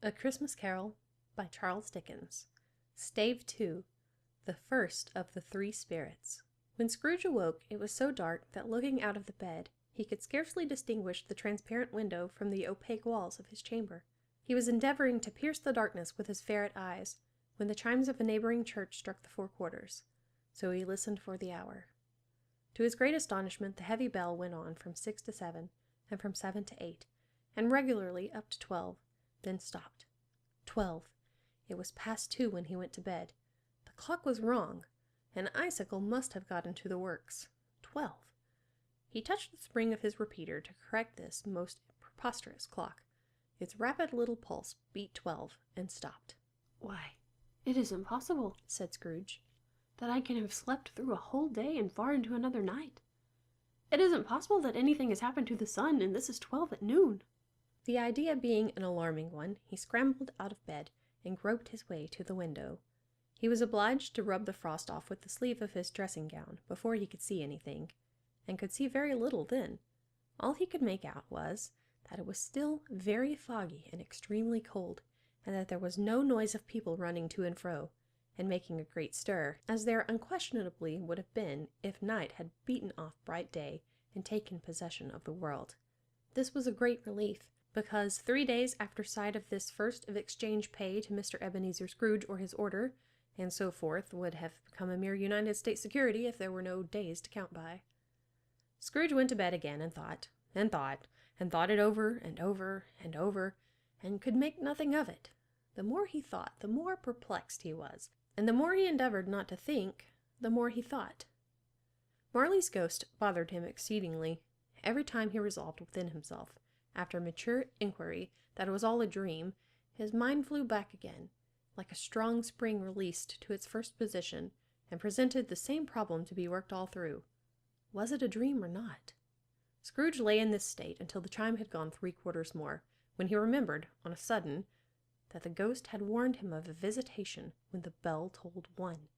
A Christmas Carol by Charles Dickens. Stave 2, the first of the three spirits. When Scrooge awoke, it was so dark that looking out of the bed, he could scarcely distinguish the transparent window from the opaque walls of his chamber. He was endeavoring to pierce the darkness with his ferret eyes, when the chimes of a neighboring church struck the 4 quarters. So he listened for the hour. To his great astonishment, the heavy bell went on from 6 to 7, and from 7 to 8, and regularly up to 12, then stopped. 12. It was past 2 when he went to bed. The clock was wrong. An icicle must have got into the works. 12. He touched the spring of his repeater to correct this most preposterous clock. Its rapid little pulse beat 12 and stopped. "Why, it is impossible," said Scrooge, "that I can have slept through a whole day and far into another night. It isn't possible that anything has happened to the sun, and this is 12 at noon." The idea being an alarming one, he scrambled out of bed and groped his way to the window. He was obliged to rub the frost off with the sleeve of his dressing gown before he could see anything, and could see very little then. All he could make out was that it was still very foggy and extremely cold, and that there was no noise of people running to and fro, and making a great stir, as there unquestionably would have been if night had beaten off bright day and taken possession of the world. This was a great relief, because 3 days after sight of this first of exchange pay to Mr. Ebenezer Scrooge or his order, and so forth, would have become a mere United States security if there were no days to count by. Scrooge went to bed again and thought, and thought, and thought it over and over and over, and could make nothing of it. The more he thought, the more perplexed he was, and the more he endeavored not to think, the more he thought. Marley's ghost bothered him exceedingly. Every time he resolved within himself, after mature inquiry, that it was all a dream, his mind flew back again, like a strong spring released to its first position, and presented the same problem to be worked all through. Was it a dream or not? Scrooge lay in this state until the chime had gone 3 quarters more, when he remembered, on a sudden, that the ghost had warned him of a visitation when the bell tolled 1.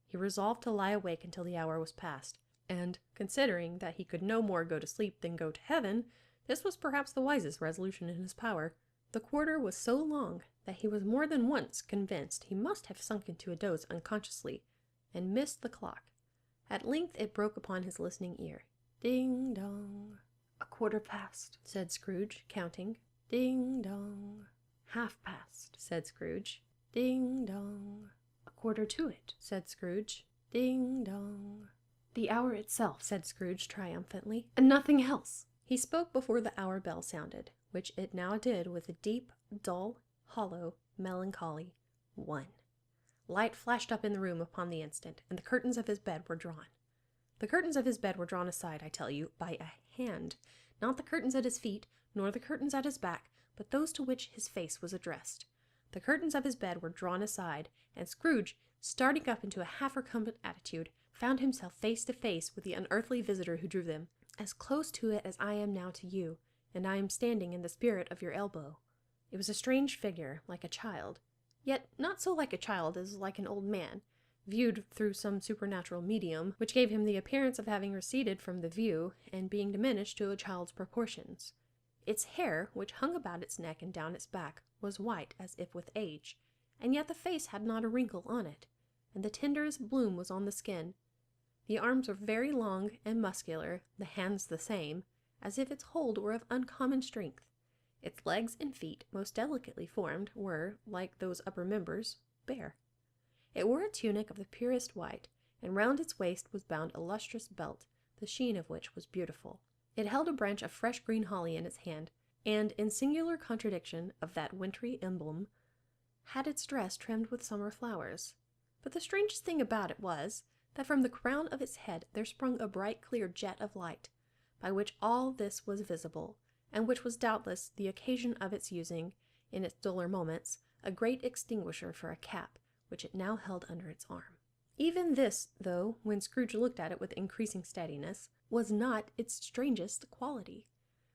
He resolved to lie awake until the hour was past, and, considering that he could no more go to sleep than go to heaven, this was perhaps the wisest resolution in his power. The quarter was so long that he was more than once convinced he must have sunk into a doze unconsciously, and missed the clock. At length it broke upon his listening ear. Ding dong. "A quarter past," said Scrooge, counting. "Ding dong." "Half past," said Scrooge. "Ding dong." "A quarter to it," said Scrooge. "Ding dong." "The hour itself," said Scrooge triumphantly. "And nothing else." He spoke before the hour bell sounded, which it now did with a deep, dull, hollow, melancholy 1. Light flashed up in the room upon the instant, and the curtains of his bed were drawn. The curtains of his bed were drawn aside, I tell you, by a hand, not the curtains at his feet, nor the curtains at his back, but those to which his face was addressed. The curtains of his bed were drawn aside, and Scrooge, starting up into a half-recumbent attitude, found himself face to face with the unearthly visitor who drew them, as close to it as I am now to you, and I am standing in the spirit of your elbow. It was a strange figure, like a child, yet not so like a child as like an old man, viewed through some supernatural medium, which gave him the appearance of having receded from the view, and being diminished to a child's proportions. Its hair, which hung about its neck and down its back, was white as if with age, and yet the face had not a wrinkle on it, and the tenderest bloom was on the skin. The arms were very long and muscular, the hands the same, as if its hold were of uncommon strength. Its legs and feet, most delicately formed, were, like those upper members, bare. It wore a tunic of the purest white, and round its waist was bound a lustrous belt, the sheen of which was beautiful. It held a branch of fresh green holly in its hand, and, in singular contradiction of that wintry emblem, had its dress trimmed with summer flowers. But the strangest thing about it was, that from the crown of its head there sprung a bright clear jet of light, by which all this was visible, and which was doubtless the occasion of its using, in its duller moments, a great extinguisher for a cap, which it now held under its arm. Even this, though, when Scrooge looked at it with increasing steadiness, was not its strangest quality.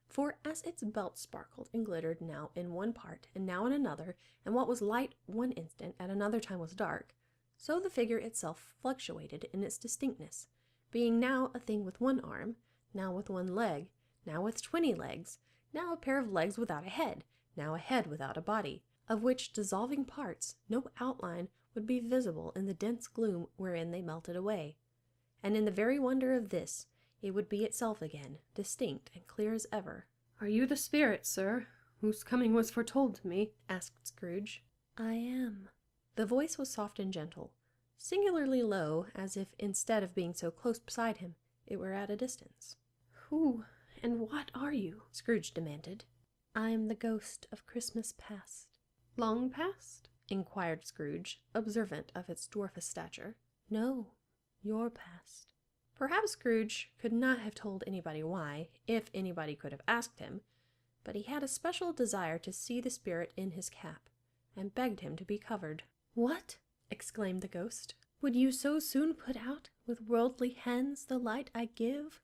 For as its belt sparkled and glittered now in one part and now in another, and what was light one instant at another time was dark, so the figure itself fluctuated in its distinctness, being now a thing with one arm, now with one leg, now with 20 legs, now a pair of legs without a head, now a head without a body, of which dissolving parts no outline would be visible in the dense gloom wherein they melted away. And in the very wonder of this, it would be itself again, distinct and clear as ever. "Are you the spirit, sir, whose coming was foretold to me?" asked Scrooge. "I am." The voice was soft and gentle, singularly low, as if instead of being so close beside him, it were at a distance. "Who and what are you?" Scrooge demanded. "I am the ghost of Christmas past." "Long past?" inquired Scrooge, observant of its dwarfish stature. "No, your past." Perhaps Scrooge could not have told anybody why, if anybody could have asked him, but he had a special desire to see the spirit in his cap, and begged him to be covered. "What!" exclaimed the ghost. "Would you so soon put out with worldly hands the light I give?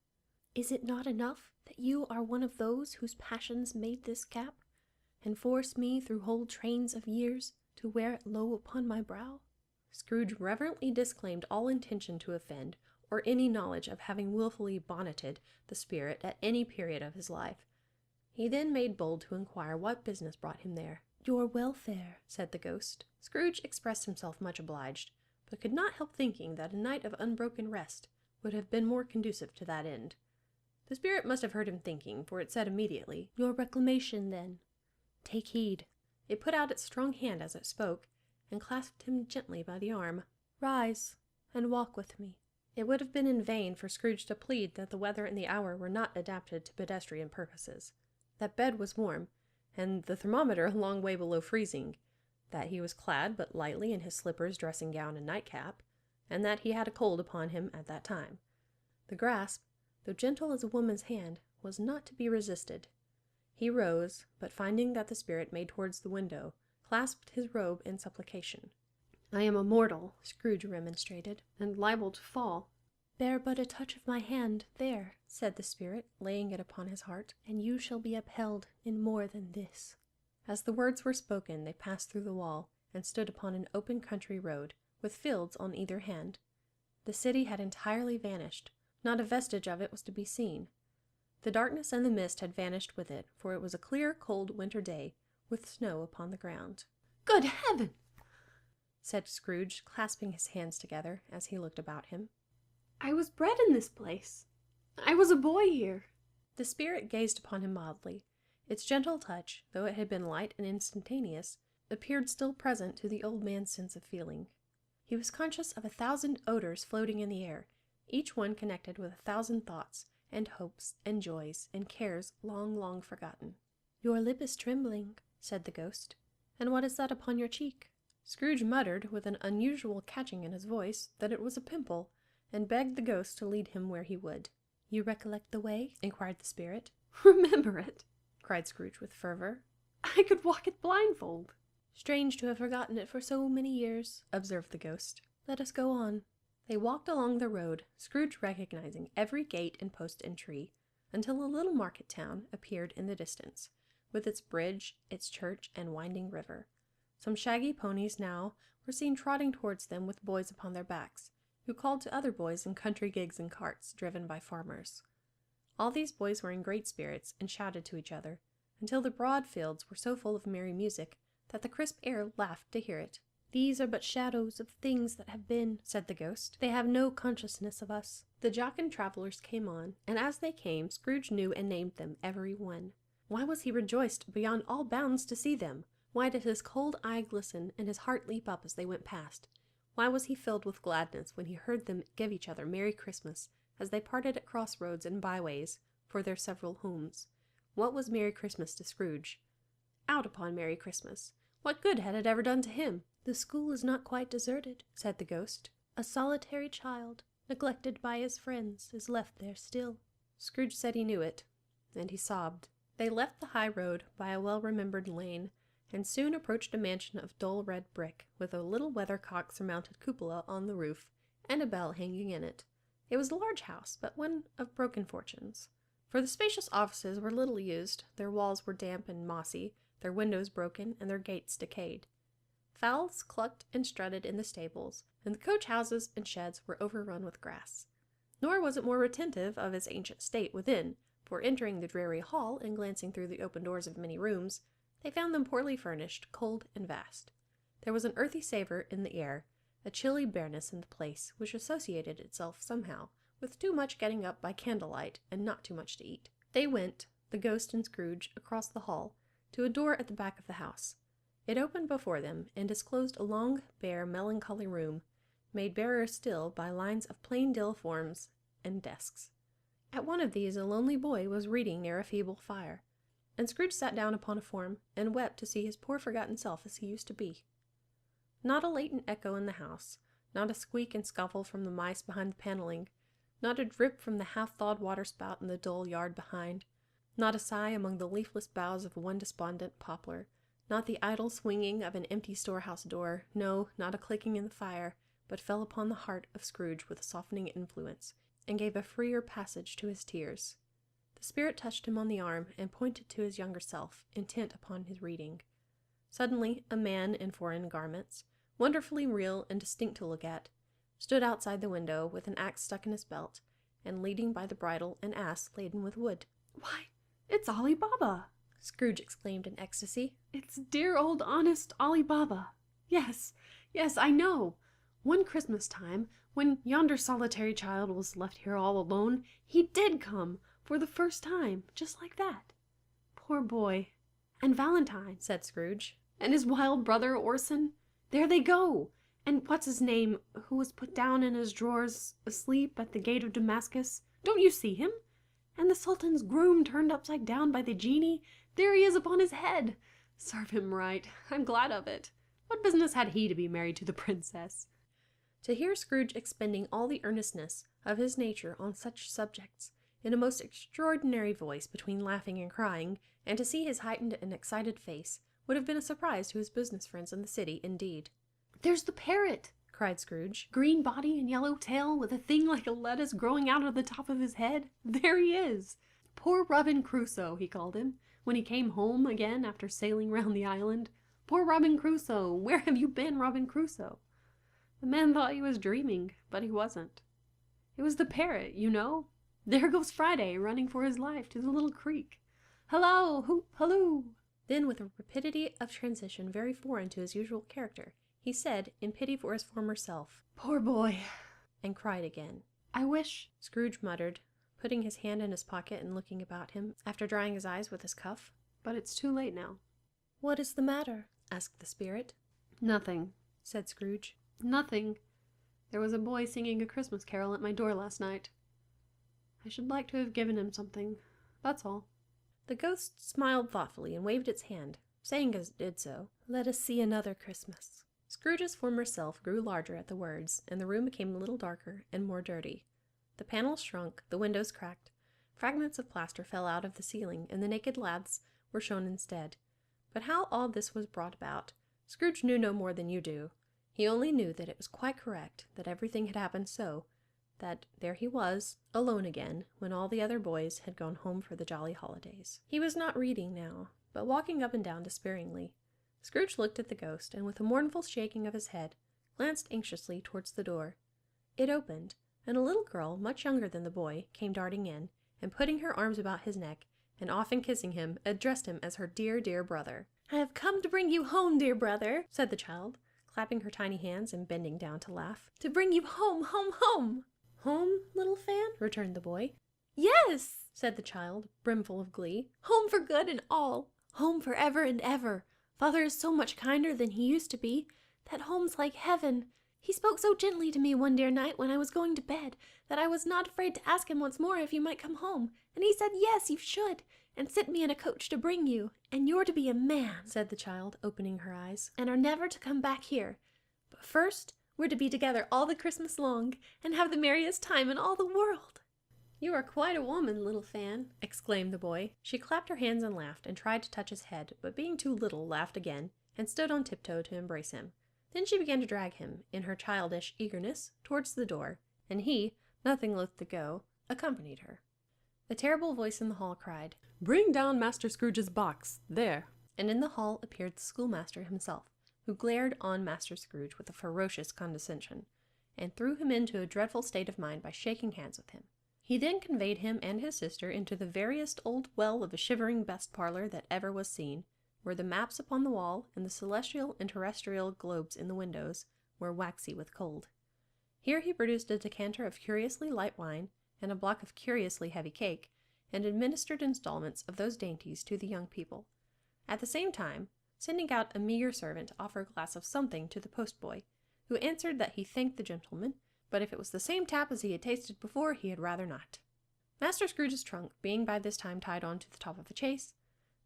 Is it not enough that you are one of those whose passions made this cap, and force me through whole trains of years to wear it low upon my brow?" Scrooge reverently disclaimed all intention to offend, or any knowledge of having wilfully bonneted the spirit at any period of his life. He then made bold to inquire what business brought him there. "Your welfare," said the ghost. Scrooge expressed himself much obliged, but could not help thinking that a night of unbroken rest would have been more conducive to that end. The spirit must have heard him thinking, for it said immediately, "Your reclamation, then. Take heed." It put out its strong hand as it spoke, and clasped him gently by the arm. "Rise, and walk with me." It would have been in vain for Scrooge to plead that the weather and the hour were not adapted to pedestrian purposes, that bed was warm, and the thermometer a long way below freezing, that he was clad but lightly in his slippers, dressing gown, and nightcap, and that he had a cold upon him at that time. The grasp, though gentle as a woman's hand, was not to be resisted. He rose, but finding that the spirit made towards the window, clasped his robe in supplication. "I am a mortal," Scrooge remonstrated, "and liable to fall." "Bear but a touch of my hand, there," said the spirit, laying it upon his heart, "and you shall be upheld in more than this." As the words were spoken, they passed through the wall, and stood upon an open country road, with fields on either hand. The city had entirely vanished. Not a vestige of it was to be seen. The darkness and the mist had vanished with it, for it was a clear, cold winter day, with snow upon the ground. "Good heaven!" said Scrooge, clasping his hands together as he looked about him. "I was bred in this place. I was a boy here." The spirit gazed upon him mildly. Its gentle touch, though it had been light and instantaneous, appeared still present to the old man's sense of feeling. He was conscious of 1,000 odors floating in the air, each one connected with 1,000 thoughts, and hopes, and joys, and cares long, long forgotten. "Your lip is trembling," said the ghost. "And what is that upon your cheek?" Scrooge muttered, with an unusual catching in his voice, that it was a pimple, and begged the ghost to lead him where he would. "You recollect the way?" inquired the spirit. "Remember it!" cried Scrooge with fervor. "I could walk it blindfold." "Strange to have forgotten it for so many years," observed the ghost. "Let us go on." They walked along the road, Scrooge recognizing every gate and post and tree, until a little market town appeared in the distance, with its bridge, its church, and winding river. Some shaggy ponies now were seen trotting towards them with boys upon their backs, who called to other boys in country gigs and carts, driven by farmers. All these boys were in great spirits, and shouted to each other, until the broad fields were so full of merry music that the crisp air laughed to hear it. "These are but shadows of things that have been," said the ghost. "They have no consciousness of us." The jocund travelers came on, and as they came, Scrooge knew and named them every one. Why was he rejoiced beyond all bounds to see them? Why did his cold eye glisten and his heart leap up as they went past? Why was he filled with gladness when he heard them give each other Merry Christmas as they parted at crossroads and byways for their several homes? What was Merry Christmas to Scrooge? Out upon Merry Christmas! What good had it ever done to him? "The school is not quite deserted," said the ghost. "A solitary child, neglected by his friends, is left there still." Scrooge said he knew it, and he sobbed. They left the high road by a well-remembered lane, and soon approached a mansion of dull red brick, with a little weathercock-surmounted cupola on the roof, and a bell hanging in it. It was a large house, but one of broken fortunes. For the spacious offices were little used, their walls were damp and mossy, their windows broken, and their gates decayed. Fowls clucked and strutted in the stables, and the coach-houses and sheds were overrun with grass. Nor was it more retentive of its ancient state within, for entering the dreary hall and glancing through the open doors of many rooms, They found them poorly furnished, cold, and vast. There was an earthy savour in the air, a chilly bareness in the place, which associated itself somehow with too much getting up by candlelight and not too much to eat. They went, the ghost and Scrooge, across the hall, to a door at the back of the house. It opened before them and disclosed a long, bare, melancholy room, made barer still by lines of plain deal forms and desks. At one of these a lonely boy was reading near a feeble fire, and Scrooge sat down upon a form and wept to see his poor forgotten self as he used to be. Not a latent echo in the house, not a squeak and scuffle from the mice behind the paneling, not a drip from the half-thawed waterspout in the dull yard behind, not a sigh among the leafless boughs of one despondent poplar, not the idle swinging of an empty storehouse door, no, not a clicking in the fire, but fell upon the heart of Scrooge with a softening influence, and gave a freer passage to his tears. The spirit touched him on the arm and pointed to his younger self, intent upon his reading. Suddenly, a man in foreign garments, wonderfully real and distinct to look at, stood outside the window with an axe stuck in his belt, and leading by the bridle an ass laden with wood. "Why, it's Ali Baba!" Scrooge exclaimed in ecstasy. "It's dear old honest Ali Baba. Yes, I know. One Christmas time, when yonder solitary child was left here all alone, he did come, for the first time, just like that. Poor boy. And Valentine," said Scrooge, "and his wild brother Orson. There they go. And what's his name, who was put down in his drawers, asleep at the gate of Damascus? Don't you see him? And the Sultan's groom turned upside down by the genie. There he is upon his head. Serve him right. I'm glad of it. What business had he to be married to the princess?" To hear Scrooge expending all the earnestness of his nature on such subjects, in a most extraordinary voice between laughing and crying, and to see his heightened and excited face, would have been a surprise to his business friends in the city, indeed. "There's the parrot!" cried Scrooge. "Green body and yellow tail, with a thing like a lettuce growing out of the top of his head. There he is! Poor Robin Crusoe, he called him, when he came home again after sailing round the island. Poor Robin Crusoe! Where have you been, Robin Crusoe?" The man thought he was dreaming, but he wasn't. It was the parrot, you know. There goes Friday, running for his life to the little creek. "Hallo! Hoop! Halloo!" Then, with a rapidity of transition very foreign to his usual character, he said, in pity for his former self, "Poor boy!" and cried again. "I wish," Scrooge muttered, putting his hand in his pocket and looking about him, after drying his eyes with his cuff. "But it's too late now." "What is the matter?" asked the spirit. "Nothing," said Scrooge. "Nothing. There was a boy singing a Christmas carol at my door last night. I should like to have given him something. That's all." The ghost smiled thoughtfully and waved its hand, saying as it did so, "Let us see another Christmas." Scrooge's former self grew larger at the words, and the room became a little darker and more dirty. The panels shrunk, the windows cracked, fragments of plaster fell out of the ceiling, and the naked laths were shown instead. But how all this was brought about, Scrooge knew no more than you do. He only knew that it was quite correct, that everything had happened so, that there he was, alone again, when all the other boys had gone home for the jolly holidays. He was not reading now, but walking up and down despairingly. Scrooge looked at the ghost, and with a mournful shaking of his head, glanced anxiously towards the door. It opened, and a little girl, much younger than the boy, came darting in, and putting her arms about his neck, and often kissing him, addressed him as her dear, dear brother. "I have come to bring you home, dear brother," said the child, clapping her tiny hands and bending down to laugh. "To bring you home, home, home!" "Home, little Fan?" returned the boy. "Yes," said the child, brimful of glee. "Home for good and all. Home for ever and ever. Father is so much kinder than he used to be. That home's like heaven. He spoke so gently to me one dear night when I was going to bed that I was not afraid to ask him once more if you might come home. And he said, yes, you should, and sent me in a coach to bring you. And you're to be a man," said the child, opening her eyes, "and are never to come back here. But first, we're to be together all the Christmas long, and have the merriest time in all the world." "You are quite a woman, little Fan," exclaimed the boy. She clapped her hands and laughed, and tried to touch his head, but being too little, laughed again, and stood on tiptoe to embrace him. Then she began to drag him, in her childish eagerness, towards the door, and he, nothing loath to go, accompanied her. A terrible voice in the hall cried, "Bring down Master Scrooge's box, there!" And in the hall appeared the schoolmaster himself, who glared on Master Scrooge with a ferocious condescension, and threw him into a dreadful state of mind by shaking hands with him. He then conveyed him and his sister into the veriest old well of a shivering best parlor that ever was seen, where the maps upon the wall and the celestial and terrestrial globes in the windows were waxy with cold. Here he produced a decanter of curiously light wine and a block of curiously heavy cake, and administered installments of those dainties to the young people, at the same time sending out a meagre servant to offer a glass of something to the postboy, who answered that he thanked the gentleman, but if it was the same tap as he had tasted before, he had rather not. Master Scrooge's trunk being by this time tied on to the top of the chaise,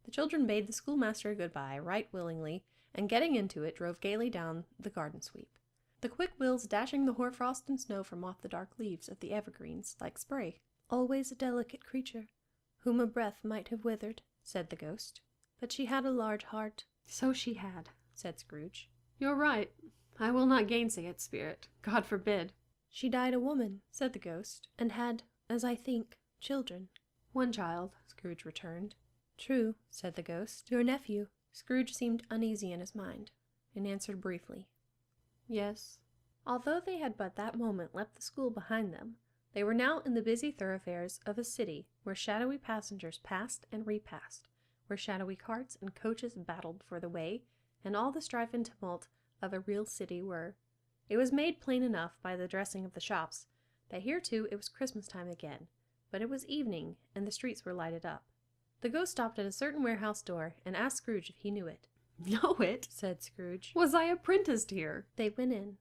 the children bade the schoolmaster good-bye right willingly, and getting into it drove gaily down the garden sweep, the quick wheels dashing the hoar-frost and snow from off the dark leaves of the evergreens like spray. "Always a delicate creature, whom a breath might have withered," said the ghost, "but she had a large heart." "So she had," said Scrooge. "You're right. I will not gainsay it, Spirit. God forbid." "She died a woman," said the ghost, "and had, as I think, children." "One child," Scrooge returned. "True," said the ghost. "Your nephew." Scrooge seemed uneasy in his mind, and answered briefly, "Yes." Although they had but that moment left the school behind them, they were now in the busy thoroughfares of a city where shadowy passengers passed and repassed, where shadowy carts and coaches battled for the way, and all the strife and tumult of a real city were. It was made plain enough by the dressing of the shops that here too it was Christmas time again, but it was evening, and the streets were lighted up. The ghost stopped at a certain warehouse door and asked Scrooge if he knew it. "Know it?" said Scrooge. "Was I apprenticed here?" They went in.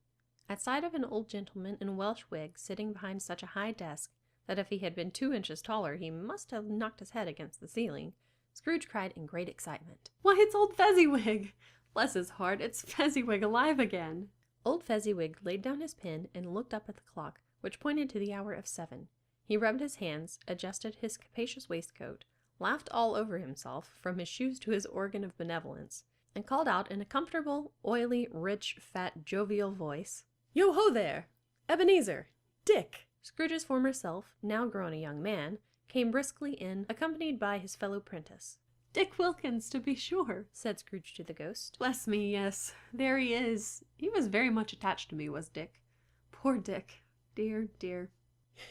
At sight of an old gentleman in a Welsh wig sitting behind such a high desk that if he had been 2 inches taller he must have knocked his head against the ceiling, Scrooge cried in great excitement, "Why, it's old Fezziwig! Bless his heart, it's Fezziwig alive again!" Old Fezziwig laid down his pen and looked up at the clock, which pointed to the hour of 7. He rubbed his hands, adjusted his capacious waistcoat, laughed all over himself, from his shoes to his organ of benevolence, and called out in a comfortable, oily, rich, fat, jovial voice, "Yo-ho there! Ebenezer! Dick!" Scrooge's former self, now grown a young man, came briskly in, accompanied by his fellow prentice. "Dick Wilkins, to be sure," said Scrooge to the ghost. "Bless me, yes, there he is. He was very much attached to me, was Dick. Poor Dick. Dear, dear."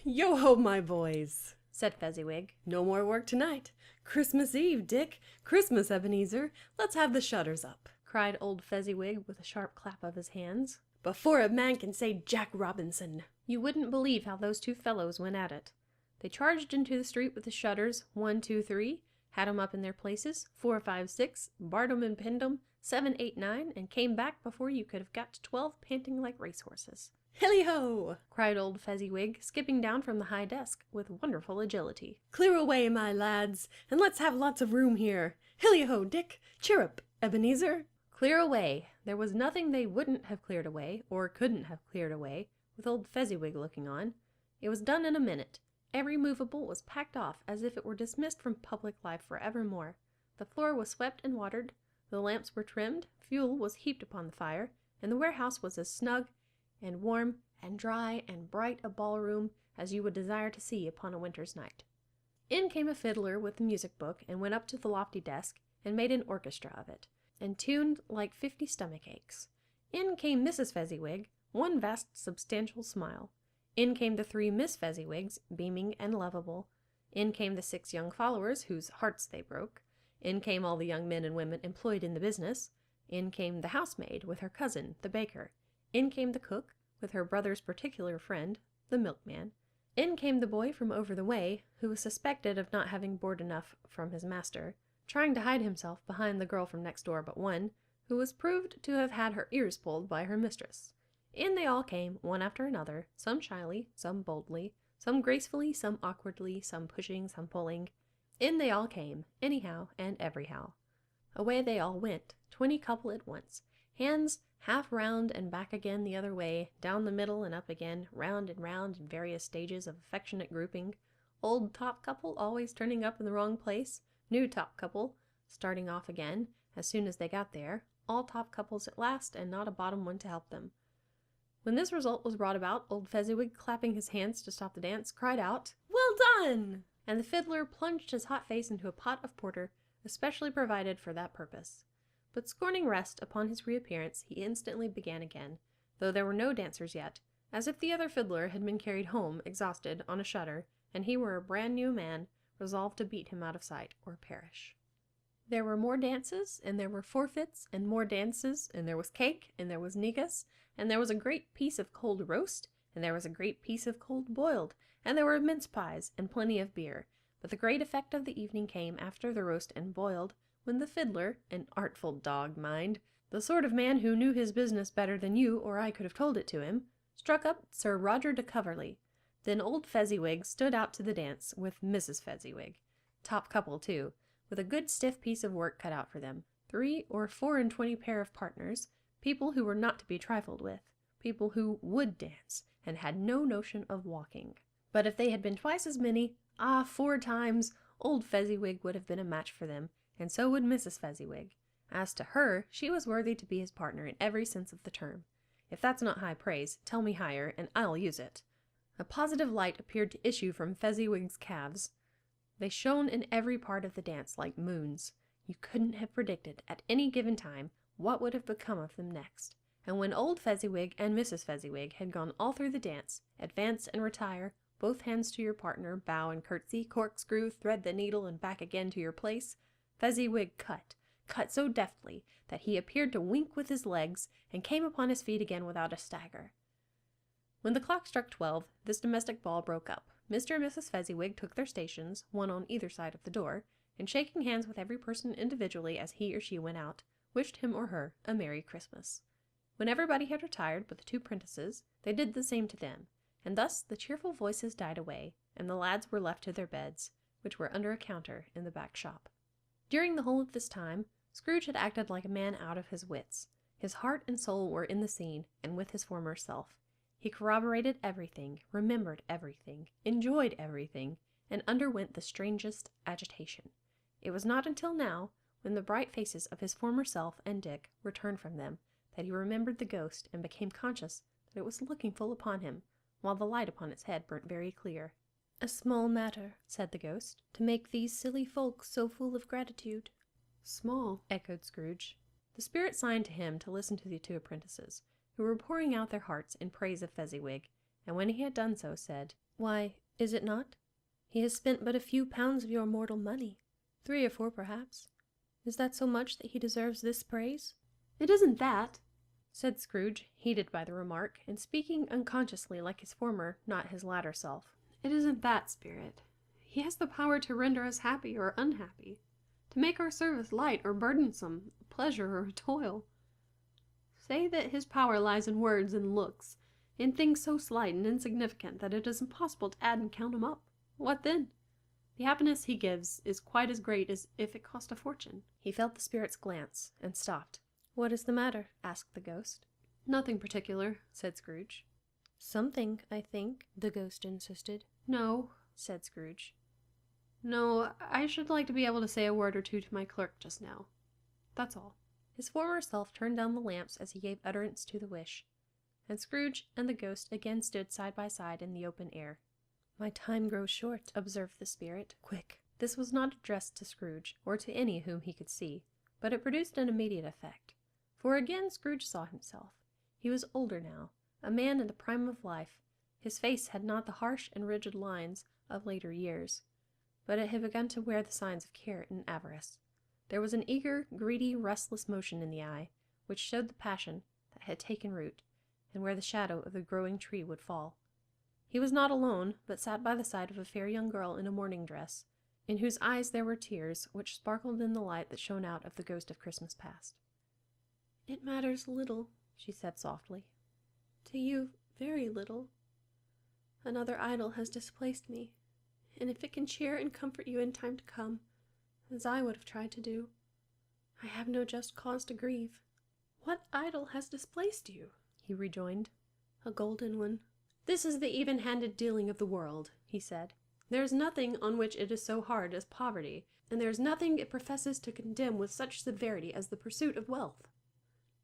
"Yo-ho, my boys!" said Fezziwig. "No more work tonight. Christmas Eve, Dick. Christmas, Ebenezer. Let's have the shutters up," cried old Fezziwig with a sharp clap of his hands, "before a man can say Jack Robinson." You wouldn't believe how those two fellows went at it. They charged into the street with the shutters, 1, 2, 3, had 'em up in their places, 4, 5, 6, barred 'em and pinned 'em, 7, 8, 9, and came back before you could have got to 12 panting like racehorses. "Hilly-ho!" cried old Fezziwig, skipping down from the high desk with wonderful agility. "Clear away, my lads, and let's have lots of room here. Hilly-ho, Dick! Cheer up, Ebenezer!" Clear away! There was nothing they wouldn't have cleared away, or couldn't have cleared away, with old Fezziwig looking on. It was done in a minute. Every movable was packed off as if it were dismissed from public life for evermore. The floor was swept and watered, the lamps were trimmed, fuel was heaped upon the fire, and the warehouse was as snug and warm and dry and bright a ballroom as you would desire to see upon a winter's night. In came a fiddler with a music book and went up to the lofty desk and made an orchestra of it, and tuned like 50 stomach aches. In came Mrs. Fezziwig, one vast substantial smile. In came the 3 Miss Fezziwigs, beaming and lovable. In came the 6 young followers whose hearts they broke. In came all the young men and women employed in the business. In came the housemaid with her cousin, the baker. In came the cook with her brother's particular friend, the milkman. In came the boy from over the way, who was suspected of not having board enough from his master, trying to hide himself behind the girl from next door but one, who was proved to have had her ears pulled by her mistress. In they all came, one after another, some shyly, some boldly, some gracefully, some awkwardly, some pushing, some pulling. In they all came, anyhow and everyhow. Away they all went, 20 couple at once, hands half round and back again the other way, down the middle and up again, round and round in various stages of affectionate grouping, old top couple always turning up in the wrong place, new top couple starting off again as soon as they got there, all top couples at last and not a bottom one to help them. When this result was brought about, old Fezziwig, clapping his hands to stop the dance, cried out, "Well done!" And the fiddler plunged his hot face into a pot of porter, especially provided for that purpose. But scorning rest upon his reappearance, he instantly began again, though there were no dancers yet, as if the other fiddler had been carried home, exhausted, on a shutter, and he were a brand new man, resolved to beat him out of sight or perish. There were more dances, and there were forfeits, and more dances, and there was cake, and there was negus, and there was a great piece of cold roast, and there was a great piece of cold boiled, and there were mince pies, and plenty of beer. But the great effect of the evening came after the roast and boiled, when the fiddler, an artful dog, mind, the sort of man who knew his business better than you or I could have told it to him, struck up Sir Roger de Coverley. Then old Fezziwig stood out to the dance with Mrs. Fezziwig. Top couple, too, with a good stiff piece of work cut out for them. 3 or 24 pair of partners, people who were not to be trifled with, people who would dance, and had no notion of walking. But if they had been twice as many, 4 times, old Fezziwig would have been a match for them, and so would Mrs. Fezziwig. As to her, she was worthy to be his partner in every sense of the term. If that's not high praise, tell me higher, and I'll use it. A positive light appeared to issue from Fezziwig's calves. They shone in every part of the dance like moons. You couldn't have predicted, at any given time, what would have become of them next. And when old Fezziwig and Mrs. Fezziwig had gone all through the dance, advance and retire, both hands to your partner, bow and curtsy, corkscrew, thread the needle, and back again to your place, Fezziwig cut so deftly that he appeared to wink with his legs, and came upon his feet again without a stagger. When the clock struck 12, this domestic ball broke up. Mr. and Mrs. Fezziwig took their stations, one on either side of the door, and shaking hands with every person individually as he or she went out, wished him or her a Merry Christmas. When everybody had retired but the 2 prentices, they did the same to them, and thus the cheerful voices died away, and the lads were left to their beds, which were under a counter in the back shop. During the whole of this time, Scrooge had acted like a man out of his wits. His heart and soul were in the scene, and with his former self. He corroborated everything, remembered everything, enjoyed everything, and underwent the strangest agitation. It was not until now, when the bright faces of his former self and Dick were turned from them, that he remembered the ghost and became conscious that it was looking full upon him, while the light upon its head burnt very clear. "A small matter," said the ghost, "to make these silly folks so full of gratitude." Small, echoed Scrooge. The spirit signed to him to listen to the 2 apprentices, who were pouring out their hearts in praise of Fezziwig, and when he had done so, said, "Why, is it not? He has spent but a few pounds of your mortal money, 3 or 4 perhaps. Is that so much that he deserves this praise?" "It isn't that," said Scrooge, heated by the remark, and speaking unconsciously like his former, not his latter self. "It isn't that, Spirit. He has the power to render us happy or unhappy, to make our service light or burdensome, a pleasure or a toil. Say that his power lies in words and looks, in things so slight and insignificant that it is impossible to add and count them up. What then? The happiness he gives is quite as great as if it cost a fortune." He felt the spirit's glance, and stopped. "What is the matter?" asked the ghost. "Nothing particular," said Scrooge. "Something, I think," the ghost insisted. "No," said Scrooge. "No, I should like to be able to say a word or two to my clerk just now. That's all." His former self turned down the lamps as he gave utterance to the wish, and Scrooge and the ghost again stood side by side in the open air. "My time grows short," observed the spirit. "Quick." This was not addressed to Scrooge, or to any whom he could see, but it produced an immediate effect. For again Scrooge saw himself. He was older now, a man in the prime of life. His face had not the harsh and rigid lines of later years, but it had begun to wear the signs of care and avarice. There was an eager, greedy, restless motion in the eye, which showed the passion that had taken root, and where the shadow of the growing tree would fall. He was not alone, but sat by the side of a fair young girl in a mourning dress, in whose eyes there were tears, which sparkled in the light that shone out of the ghost of Christmas past. "It matters little," she said softly. "To you, very little. Another idol has displaced me, and if it can cheer and comfort you in time to come, as I would have tried to do, I have no just cause to grieve." "What idol has displaced you?" he rejoined. "A golden one." "This is the even-handed dealing of the world," he said. "There is nothing on which it is so hard as poverty, and there is nothing it professes to condemn with such severity as the pursuit of wealth."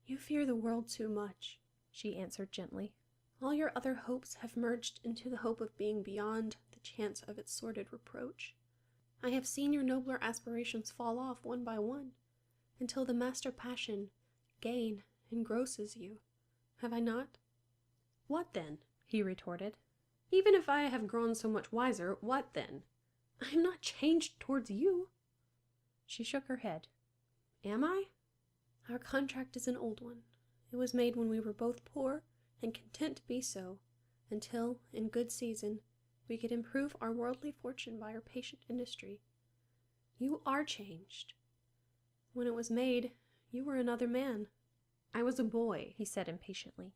"You fear the world too much," she answered gently. "All your other hopes have merged into the hope of being beyond the chance of its sordid reproach. I have seen your nobler aspirations fall off one by one, until the master passion, gain, engrosses you. Have I not?" "What then?" he retorted. "Even if I have grown so much wiser, what then? I am not changed towards you." She shook her head. Am I? Our contract is an old one. It was made when we were both poor and content to be so, until, in good season, we could improve our worldly fortune by our patient industry. You are changed. When it was made, you were another man. I was a boy, he said impatiently.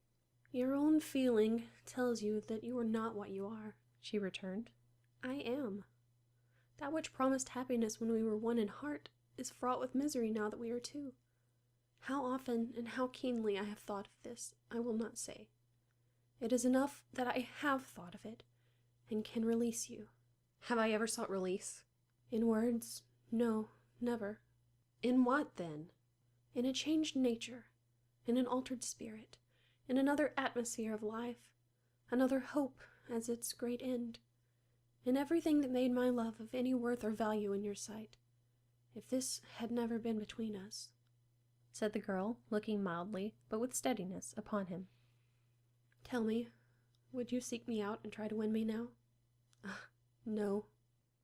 Your own feeling tells you that you are not what you are, she returned. I am. That which promised happiness when we were one in heart is fraught with misery now that we are two. How often and how keenly I have thought of this, I will not say. It is enough that I have thought of it, and can release you. Have I ever sought release? In words, no, never. In what, then? In a changed nature, in an altered spirit, in another atmosphere of life, another hope as its great end, in everything that made my love of any worth or value in your sight. If this had never been between us, said the girl, looking mildly, but with steadiness, upon him. Tell me, would you seek me out and try to win me now? No.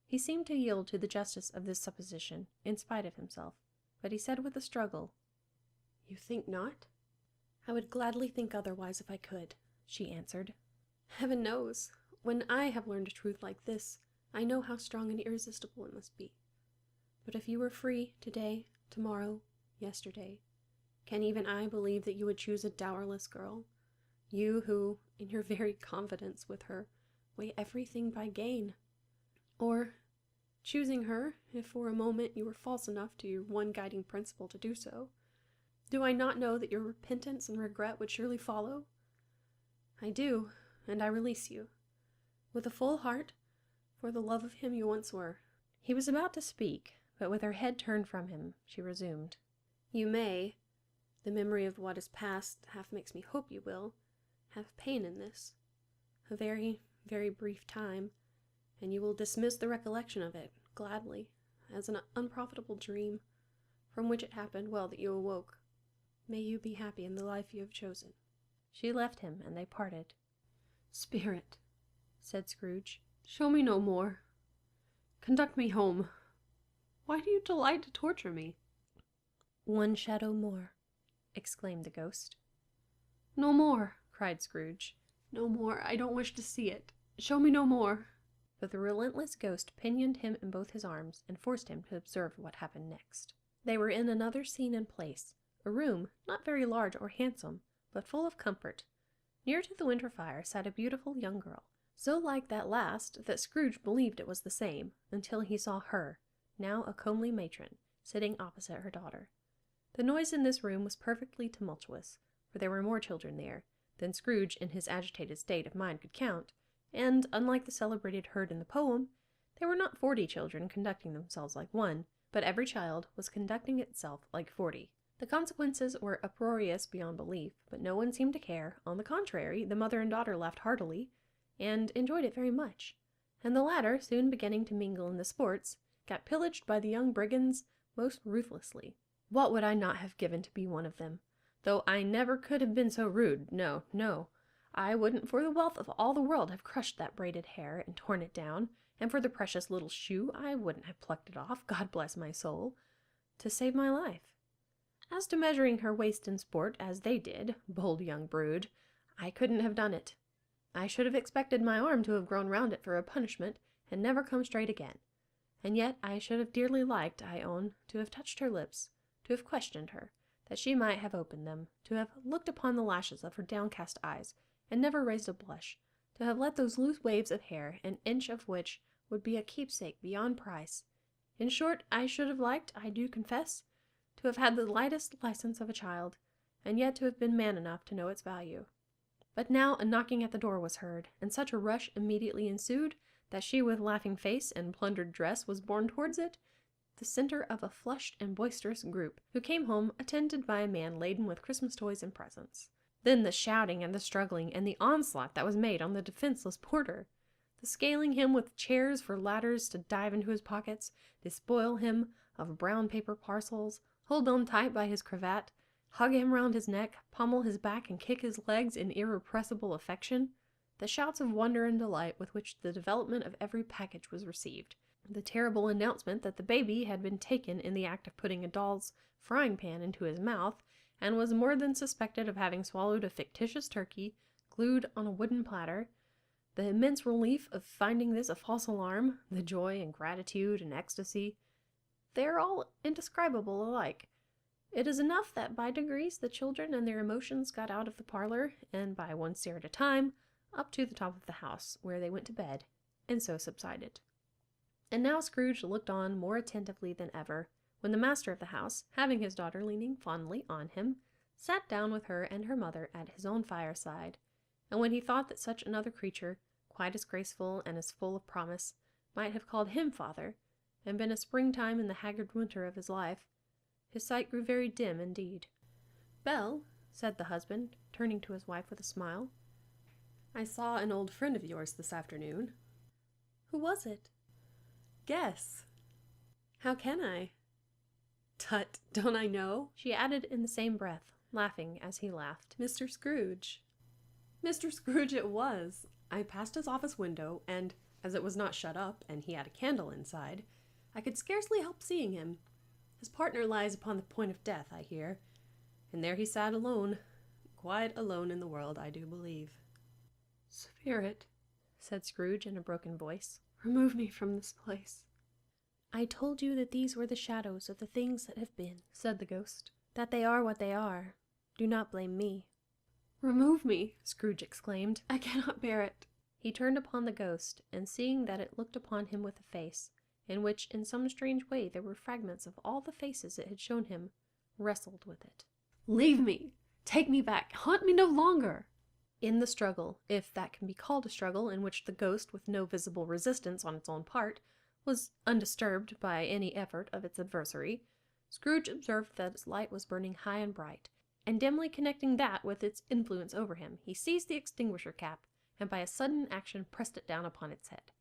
He seemed to yield to the justice of this supposition, in spite of himself, but he said with a struggle, You think not? I would gladly think otherwise if I could, she answered. Heaven knows, when I have learned a truth like this, I know how strong and irresistible it must be. But if you were free today, tomorrow, yesterday, can even I believe that you would choose a dowerless girl? You who, in your very confidence with her, weigh everything by gain. Or, choosing her, if for a moment you were false enough to your one guiding principle to do so, do I not know that your repentance and regret would surely follow? I do, and I release you, with a full heart, for the love of him you once were. He was about to speak, but with her head turned from him, she resumed. You may, the memory of what is past half makes me hope you will, have pain in this, a very, very brief time, and you will dismiss the recollection of it, gladly, as an unprofitable dream, from which it happened well that you awoke. May you be happy in the life you have chosen. She left him, and they parted. Spirit, said Scrooge, show me no more. Conduct me home. Why do you delight to torture me? One shadow more, exclaimed the ghost. No more, cried Scrooge. No more. I don't wish to see it. Show me no more. But the relentless ghost pinioned him in both his arms and forced him to observe what happened next. They were in another scene and place, a room not very large or handsome, but full of comfort. Near to the winter fire sat a beautiful young girl, so like that last that Scrooge believed it was the same, until he saw her, now a comely matron, sitting opposite her daughter. The noise in this room was perfectly tumultuous, for there were more children there than Scrooge in his agitated state of mind could count, and, unlike the celebrated herd in the poem, there were not 40 children conducting themselves like one, but every child was conducting itself like 40. The consequences were uproarious beyond belief, but no one seemed to care. On the contrary, the mother and daughter laughed heartily, and enjoyed it very much, and the latter, soon beginning to mingle in the sports, got pillaged by the young brigands most ruthlessly. What would I not have given to be one of them? Though I never could have been so rude. No, no. I wouldn't for the wealth of all the world have crushed that braided hair and torn it down, and for the precious little shoe I wouldn't have plucked it off, God bless my soul, to save my life. As to measuring her waist in sport, as they did, bold young brood, I couldn't have done it. I should have expected my arm to have grown round it for a punishment, and never come straight again. And yet I should have dearly liked, I own, to have touched her lips, to have questioned her, that she might have opened them, to have looked upon the lashes of her downcast eyes, and never raised a blush, to have let those loose waves of hair, an inch of which would be a keepsake beyond price. In short, I should have liked, I do confess, to have had the lightest license of a child, and yet to have been man enough to know its value. But now a knocking at the door was heard, and such a rush immediately ensued, that she with laughing face and plundered dress was borne towards it, the center of a flushed and boisterous group, who came home attended by a man laden with Christmas toys and presents. Then the shouting and the struggling and the onslaught that was made on the defenseless porter, the scaling him with chairs for ladders to dive into his pockets, despoil him of brown paper parcels, hold on tight by his cravat, hug him round his neck, pommel his back, and kick his legs in irrepressible affection, the shouts of wonder and delight with which the development of every package was received, The terrible announcement that the baby had been taken in the act of putting a doll's frying pan into his mouth, and was more than suspected of having swallowed a fictitious turkey glued on a wooden platter, the immense relief of finding this a false alarm, the joy and gratitude and ecstasy, they are all indescribable alike. It is enough that by degrees the children and their emotions got out of the parlor, and by one stair at a time, up to the top of the house, where they went to bed, and so subsided. And now Scrooge looked on more attentively than ever, when the master of the house, having his daughter leaning fondly on him, sat down with her and her mother at his own fireside, and when he thought that such another creature, quite as graceful and as full of promise, might have called him father, and been a springtime in the haggard winter of his life, his sight grew very dim indeed. "Belle," said the husband, turning to his wife with a smile, "I saw an old friend of yours this afternoon." "Who was it?" "Guess." "How can I?" "Tut, don't I know?" she added in the same breath, laughing as he laughed. "Mr. Scrooge." Mr. Scrooge it was. I passed his office window, and, as it was not shut up, and he had a candle inside, I could scarcely help seeing him. His partner lies upon the point of death, I hear, and there he sat alone, quite alone in the world, I do believe. "Spirit," said Scrooge in a broken voice, "remove me from this place." "I told you that these were the shadows of the things that have been," said the ghost, "that they are what they are. Do not blame me." "Remove me!" Scrooge exclaimed. "I cannot bear it." He turned upon the ghost, and seeing that it looked upon him with a face, in which in some strange way there were fragments of all the faces it had shown him, wrestled with it. "Leave me! Take me back! Haunt me no longer!" In the struggle, if that can be called a struggle in which the ghost, with no visible resistance on its own part, was undisturbed by any effort of its adversary, Scrooge observed that its light was burning high and bright, and dimly connecting that with its influence over him, he seized the extinguisher cap, and by a sudden action pressed it down upon its head.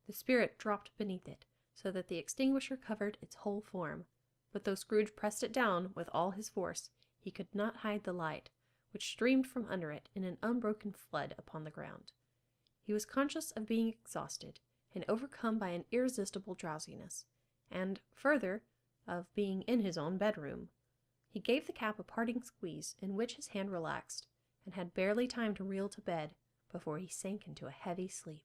The spirit dropped beneath it, so that the extinguisher covered its whole form, but though Scrooge pressed it down with all his force, he could not hide the light, which streamed from under it in an unbroken flood upon the ground. He was conscious of being exhausted, and overcome by an irresistible drowsiness, and, further, of being in his own bedroom. He gave the cap a parting squeeze, in which his hand relaxed, and had barely time to reel to bed before he sank into a heavy sleep.